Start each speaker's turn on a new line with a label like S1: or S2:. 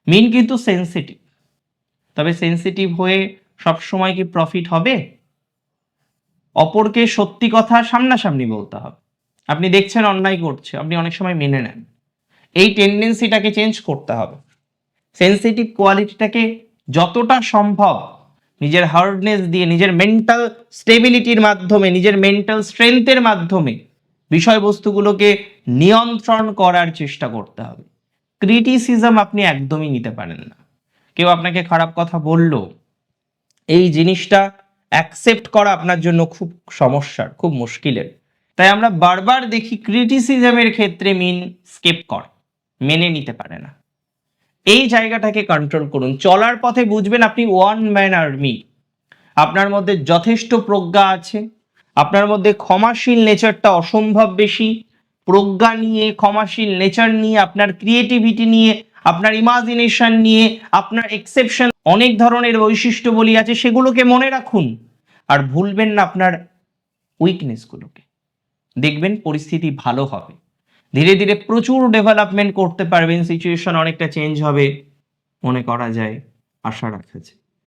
S1: মিন কিন্তু সেন্সিটিভ, তবে সেন্সিটিভ হয়ে সবসময় কি প্রফিট হবে? অপরকে সত্যি কথা সামনাসামনি বলতে হবে। আপনি দেখছেন অন্যায় করছে, আপনি অনেক সময় মেনে নেন, এই টেন্ডেন্সিটাকে চেঞ্জ করতে হবে। সেন্সিটিভ কোয়ালিটিটাকে যতটা সম্ভব নিজের হার্ডনেস দিয়ে, নিজের মেন্টাল স্টেবিলিটির মাধ্যমে, নিজের মেন্টাল স্ট্রেংথের মাধ্যমে বিষয়বস্তুগুলোকে নিয়ন্ত্রণ করার চেষ্টা করতে হবে। ক্রিটিসিজম আপনি একদমই নিতে পারেন না। কেউ আপনাকে খারাপ কথা বলল, এই জিনিসটা অ্যাকসেপ্ট করা আপনার জন্য খুব সমস্যার, খুব মুশকিলের। তাই আমরা বারবার দেখি ক্রিটিসিজমের ক্ষেত্রে মিন স্কিপ করে, মেনে নিতে পারে না। এই জায়গাটাকে কন্ট্রোল করুন। চলার পথে বুঝবেন আপনি ওয়ান ম্যান আর্মি, আপনার মধ্যে যথেষ্ট প্রজ্ঞা আছে, আপনার মধ্যে ক্ষমাশীল নেচারটা অসম্ভব বেশি। প্রজ্ঞা নিয়ে, ক্ষমাশীল নেচার নিয়ে, আপনার ক্রিয়েটিভিটি নিয়ে, আপনার ইমাজিনেশন নিয়ে, আপনার এক্সেপশন, অনেক ধরনের বৈশিষ্ট্য বলি আছে, সেগুলোকে মনে রাখুন। আর ভুলবেন না আপনার উইকনেসগুলোকে। দেখবেন পরিস্থিতি ভালো হবে, ধীরে ধীরে প্রচুর ডেভেলপমেন্ট করতে পারবেন, সিচুয়েশন অনেকটা চেঞ্জ হবে মনে করা যায়, আশা রাখা যায়।